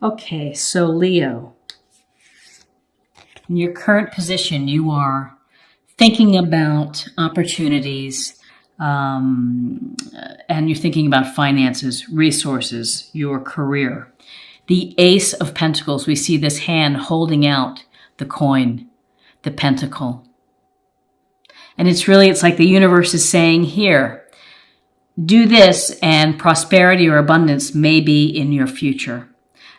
Okay, so Leo, in your current position, you are thinking about opportunities, and you're thinking about finances, resources, your career. The Ace of Pentacles, we see this hand holding out the coin, the pentacle. And it's like the universe is saying, here, do this and prosperity or abundance may be in your future.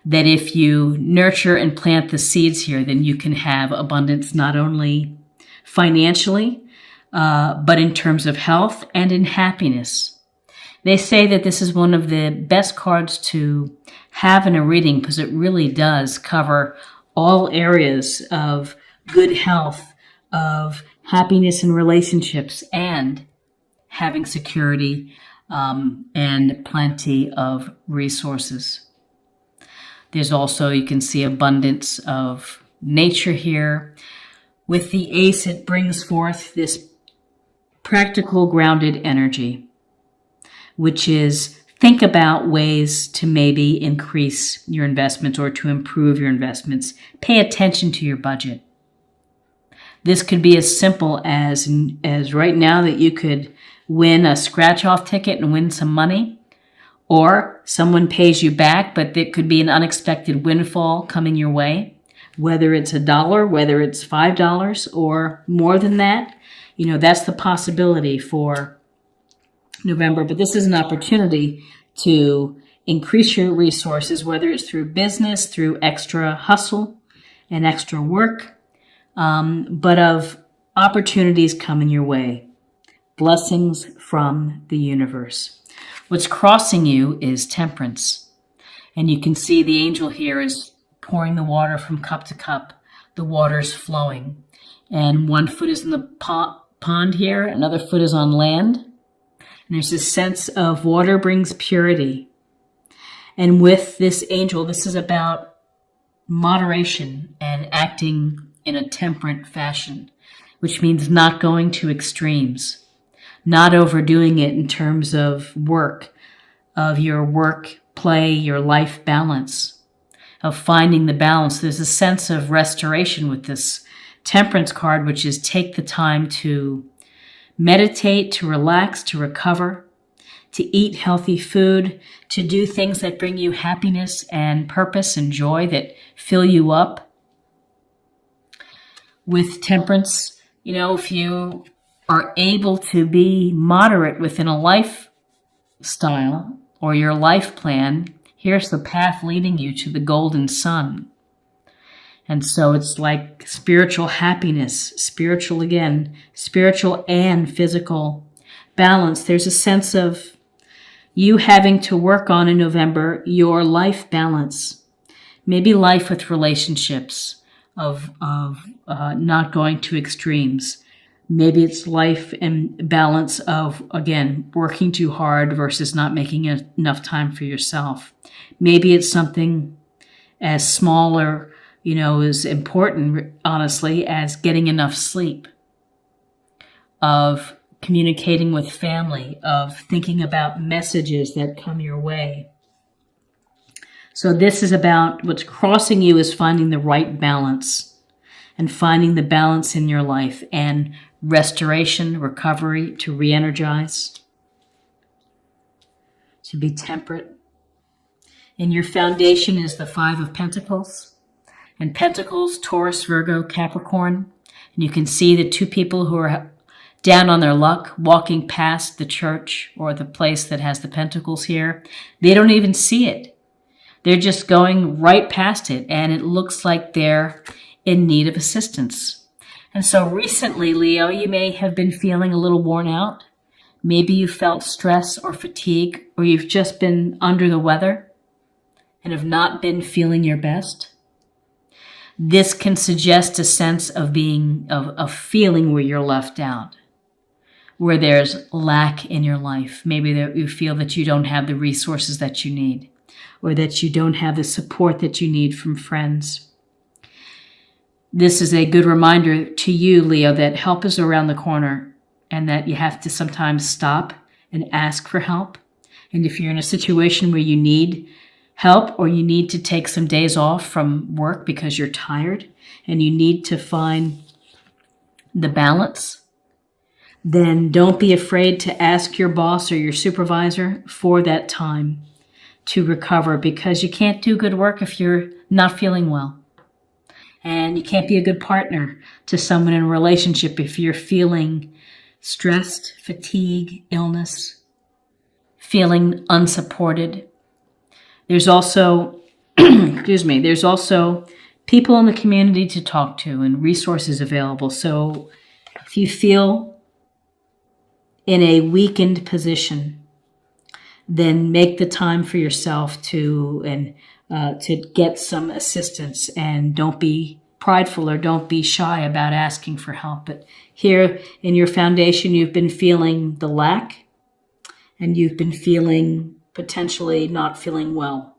That if you nurture and plant the seeds here, then you can have abundance not only financially, but in terms of health and in happiness. They say that this is one of the best cards to have in a reading because it really does cover all areas of good health, of happiness in relationships, and having security and plenty of resources. There's also, you can see abundance of nature here. With the Ace, it brings forth this practical, grounded energy, which is think about ways to maybe increase your investments or to improve your investments. Pay attention to your budget. This could be as simple as right now that you could win a scratch-off ticket and win some money, or someone pays you back, but it could be an unexpected windfall coming your way, whether it's $1, whether it's $5 or more than that. That's the possibility for November, but this is an opportunity to increase your resources, whether it's through business, through extra hustle and extra work, but of opportunities coming your way. Blessings from the universe. What's crossing you is temperance. And you can see the angel here is pouring the water from cup to cup. The water's flowing. And one foot is in the pond here, another foot is on land. And there's this sense of water brings purity. And with this angel, this is about moderation and acting in a temperate fashion, which means not going to extremes, not overdoing it in terms of work, of your work, play, your life balance, of finding the balance. There's a sense of restoration with this temperance card, which is take the time to meditate, to relax, to recover, to eat healthy food, to do things that bring you happiness and purpose and joy that fill you up. With temperance, if you are able to be moderate within a lifestyle or your life plan, here's the path leading you to the golden sun. And so it's like spiritual happiness, spiritual and physical balance. There's a sense of you having to work on in November your life balance, maybe life with relationships, of not going to extremes. Maybe it's life and balance of, again, working too hard versus not making enough time for yourself. Maybe it's something as small or, as important, honestly, as getting enough sleep, of communicating with family, of thinking about messages that come your way. So this is about what's crossing you is finding the right balance and finding the balance in your life and restoration, recovery, to re-energize, to be temperate. And your foundation is the Five of Pentacles. And Pentacles, Taurus, Virgo, Capricorn. And you can see the two people who are down on their luck walking past the church or the place that has the pentacles here. They don't even see it. They're just going right past it, and it looks like they're in need of assistance. And so recently, Leo, you may have been feeling a little worn out. Maybe you felt stress or fatigue, or you've just been under the weather and have not been feeling your best. This can suggest a sense of feeling where you're left out, where there's lack in your life. Maybe that you feel that you don't have the resources that you need, or that you don't have the support that you need from friends. This is a good reminder to you, Leo, that help is around the corner and that you have to sometimes stop and ask for help. And if you're in a situation where you need help, or you need to take some days off from work because you're tired and you need to find the balance, then don't be afraid to ask your boss or your supervisor for that time to recover, because you can't do good work if you're not feeling well. And you can't be a good partner to someone in a relationship if you're feeling stressed, fatigue, illness, feeling unsupported. There's also, there's also people in the community to talk to and resources available. So if you feel in a weakened position, then make the time for yourself to get some assistance, and don't be prideful or don't be shy about asking for help. But here in your foundation, you've been feeling the lack, and you've been feeling potentially not feeling well.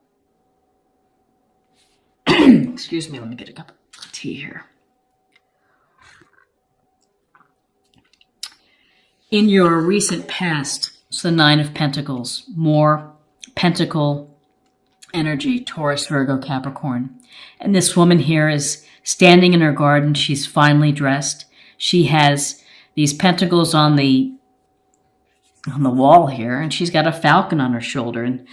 Excuse me, let me get a cup of tea here. In your recent past, it's the Nine of Pentacles, more pentacle energy, Taurus, Virgo, Capricorn. And this woman here is standing in her garden. She's finely dressed. She has these pentacles on the wall here, and she's got a falcon on her shoulder. And,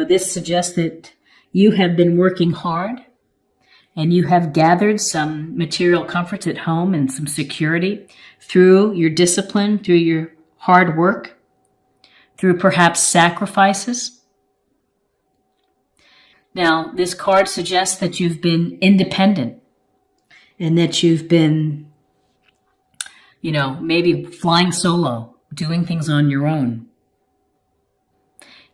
this suggests that you have been working hard and you have gathered some material comforts at home and some security through your discipline, through your hard work, through perhaps sacrifices. Now, this card suggests that you've been independent and that you've been, maybe flying solo, doing things on your own.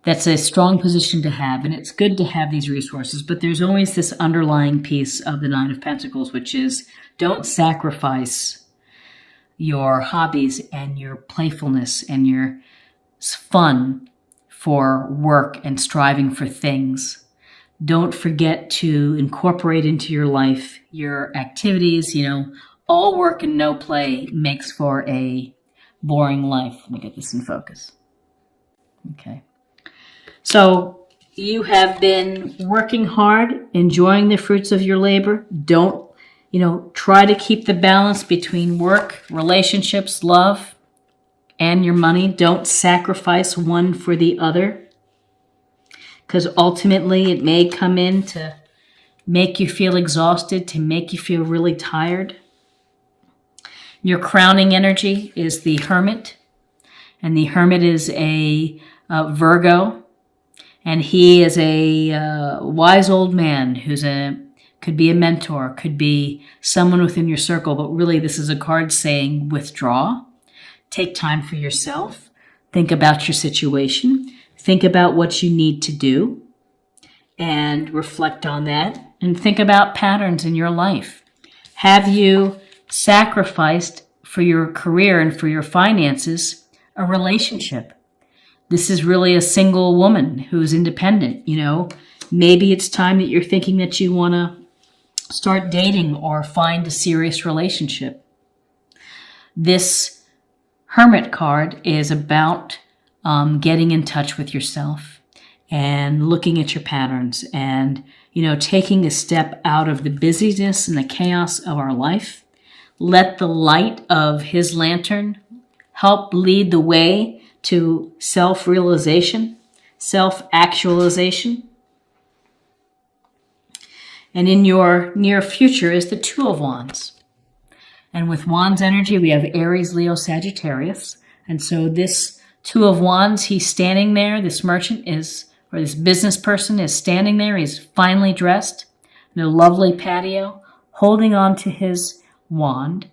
That's a strong position to have, and it's good to have these resources, but there's always this underlying piece of the Nine of Pentacles, which is don't sacrifice your hobbies and your playfulness and your fun for work and striving for things. Don't forget to incorporate into your life your activities. All work and no play makes for a boring life. Let me get this in focus. Okay. So you have been working hard, enjoying the fruits of your labor. Don't, try to keep the balance between work, relationships, love, and your money. Don't sacrifice one for the other, because ultimately it may come in to make you feel exhausted, to make you feel really tired. Your crowning energy is the Hermit, and the Hermit is a Virgo, and he is a wise old man could be a mentor, could be someone within your circle, but really this is a card saying withdraw, take time for yourself, think about your situation, think about what you need to do, and reflect on that, and think about patterns in your life. Have you sacrificed for your career and for your finances a relationship? This is really a single woman who's independent. Maybe it's time that you're thinking that you want to start dating or find a serious relationship. This Hermit card is about getting in touch with yourself and looking at your patterns and, taking a step out of the busyness and the chaos of our life. Let the light of his lantern help lead the way to self-realization, self-actualization. And in your near future is the Two of Wands. And with Wands energy, we have Aries, Leo, Sagittarius. And so this Two of Wands, he's standing there. This merchant or this business person is standing there. He's finely dressed in a lovely patio, holding on to his wand,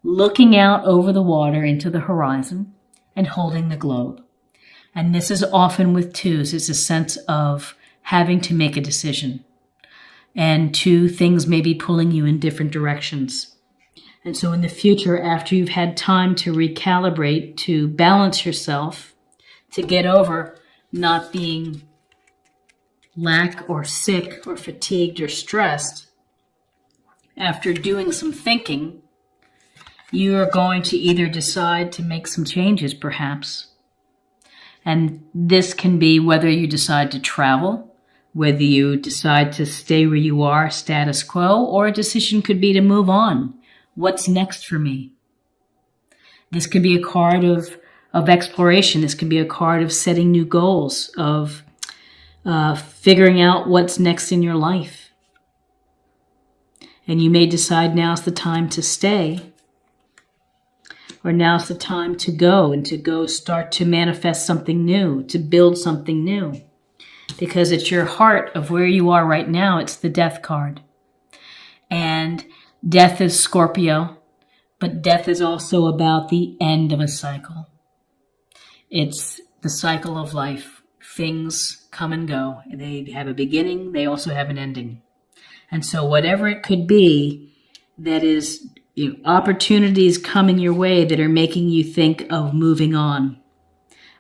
looking out over the water into the horizon, and holding the globe. And this is often with twos. It's a sense of having to make a decision. And two things may be pulling you in different directions. And so in the future, after you've had time to recalibrate, to balance yourself, to get over not being lack or sick or fatigued or stressed, after doing some thinking, you are going to either decide to make some changes, perhaps. And this can be whether you decide to travel, whether you decide to stay where you are, status quo, or a decision could be to move on. What's next for me? This could be a card of exploration. This could be a card of setting new goals, of figuring out what's next in your life. And you may decide now's the time to stay, or now's the time to go, and to go start to manifest something new, to build something new. Because it's your heart of where you are right now. It's the death card. And death is Scorpio, but death is also about the end of a cycle. It's the cycle of life. Things come and go. They have a beginning. They also have an ending. And so whatever it could be that is opportunities coming your way that are making you think of moving on,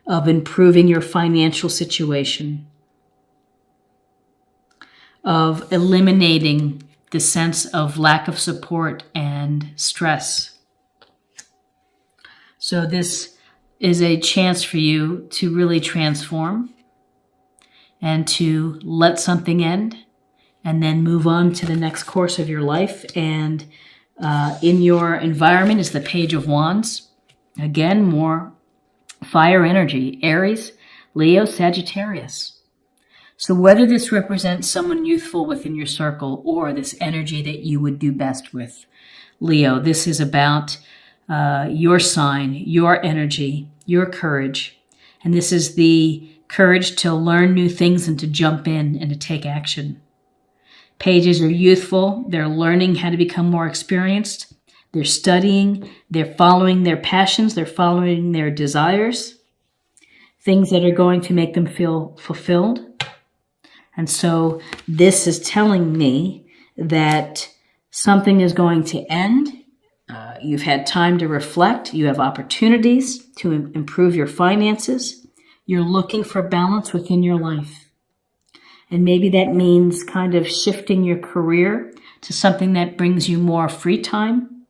of improving your financial situation, of eliminating the sense of lack of support and stress. So this is a chance for you to really transform and to let something end and then move on to the next course of your life. And in your environment is the Page of Wands. Again, more fire energy, Aries, Leo, Sagittarius. So whether this represents someone youthful within your circle or this energy that you would do best with, Leo, this is about your sign, your energy, your courage. And this is the courage to learn new things and to jump in and to take action. Pages are youthful. They're learning how to become more experienced. They're studying. They're following their passions. They're following their desires, things that are going to make them feel fulfilled. And so this is telling me that something is going to end. You've had time to reflect. You have opportunities to improve your finances. You're looking for balance within your life. And maybe that means kind of shifting your career to something that brings you more free time,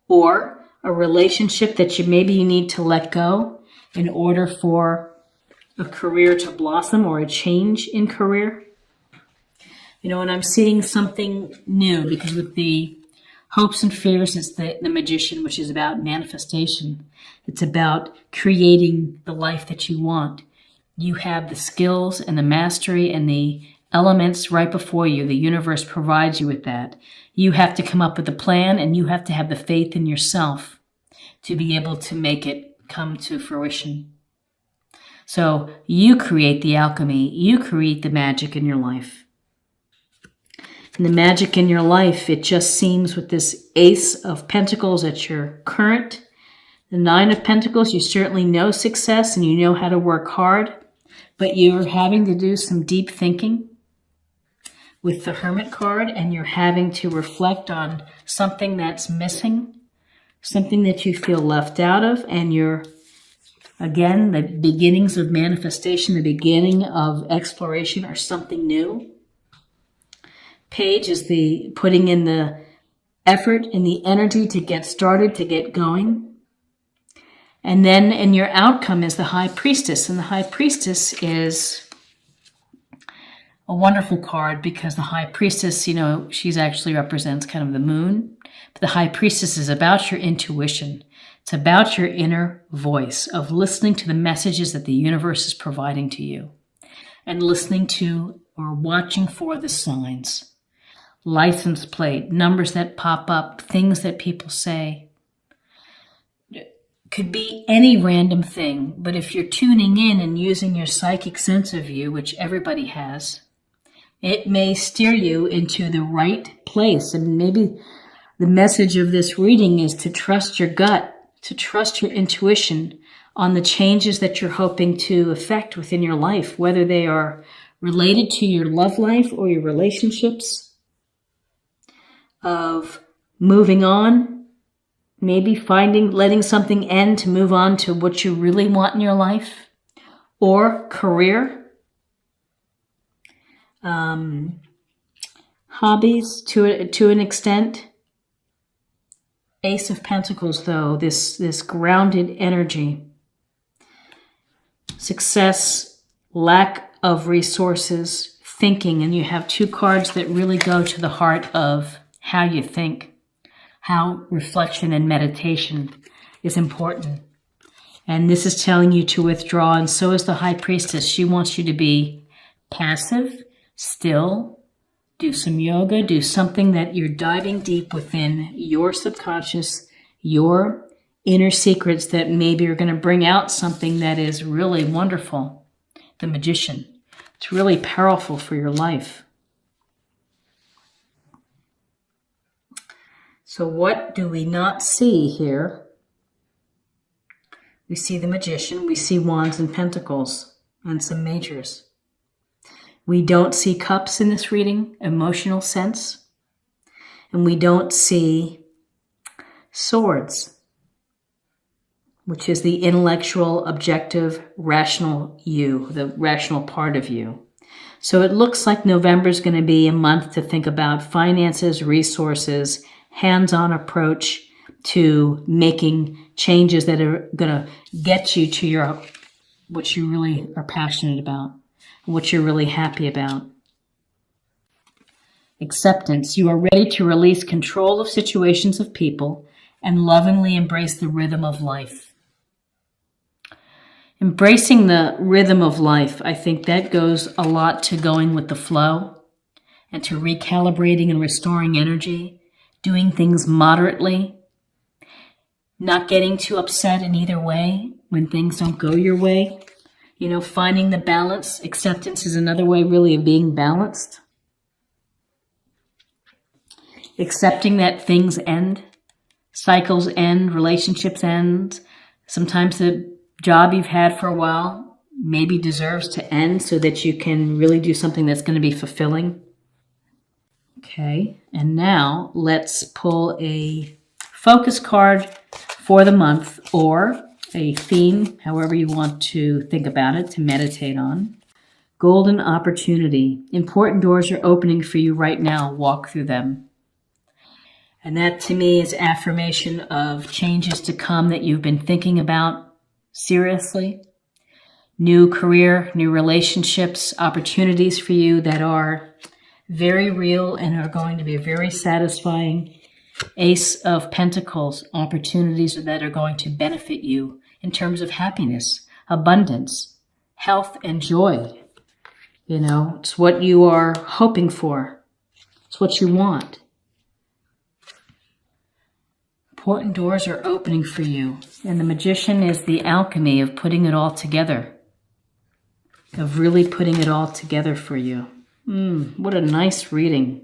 or a relationship that you need to let go in order for a career to blossom or a change in career. And I'm seeing something new, because with the hopes and fears, it's the Magician, which is about manifestation. It's about creating the life that you want. You have the skills and the mastery and the elements right before you. The universe provides you with that. You have to come up with a plan, and you have to have the faith in yourself to be able to make it come to fruition. So you create the alchemy. You create the magic in your life. And the magic in your life, it just seems with this Ace of Pentacles at your current, the Nine of Pentacles, you certainly know success and you know how to work hard, but you're having to do some deep thinking with the Hermit card, and you're having to reflect on something that's missing, something that you feel left out of, and you're, again, the beginnings of manifestation, the beginning of exploration, or something new. Page is the putting in the effort and the energy to get started, to get going. And then in your outcome is the High Priestess. And the High Priestess is a wonderful card, because the High Priestess, she's actually represents kind of the moon. But the High Priestess is about your intuition. It's about your inner voice of listening to the messages that the universe is providing to you, and listening to or watching for the signs. License plate, numbers that pop up, things that people say. Could be any random thing, but if you're tuning in and using your psychic sense of you, which everybody has, it may steer you into the right place. And maybe the message of this reading is to trust your gut, to trust your intuition on the changes that you're hoping to affect within your life, whether they are related to your love life or your relationships, of moving on, maybe letting something end to move on to what you really want in your life, or career, hobbies to an extent. Ace of Pentacles, though, this grounded energy, success, lack of resources, thinking, and you have two cards that really go to the heart of how you think, how reflection and meditation is important. And this is telling you to withdraw, and so is the High Priestess. She wants you to be passive, still, do some yoga, do something that you're diving deep within your subconscious, your inner secrets that maybe are going to bring out something that is really wonderful. The Magician. It's really powerful for your life. So what do we not see here? We see the Magician, we see Wands and Pentacles, and some Majors. We don't see Cups in this reading, emotional sense. And we don't see Swords, which is the intellectual, objective, rational you, the rational part of you. So it looks like November is going to be a month to think about finances, resources, hands-on approach to making changes that are going to get you to what you really are passionate about, what you're really happy about. Acceptance. You are ready to release control of situations of people and lovingly embrace the rhythm of life. Embracing the rhythm of life, I think that goes a lot to going with the flow and to recalibrating and restoring energy, doing things moderately, not getting too upset in either way when things don't go your way. You know, finding the balance. Acceptance is another way really of being balanced. Accepting that things end, cycles end, relationships end. Sometimes the job you've had for a while maybe deserves to end so that you can really do something that's going to be fulfilling. Okay, and now let's pull a focus card for the month, or a theme, however you want to think about it, to meditate on. Golden opportunity. Important doors are opening for you right now. Walk through them. And that to me is affirmation of changes to come that you've been thinking about seriously. New career, new relationships, opportunities for you that are very real and are going to be very satisfying. Ace of Pentacles, opportunities that are going to benefit you in terms of happiness, abundance, health, and joy. You know, it's what you are hoping for. It's what you want. Important doors are opening for you. And the Magician is the alchemy of putting it all together, of really putting it all together for you. What a nice reading.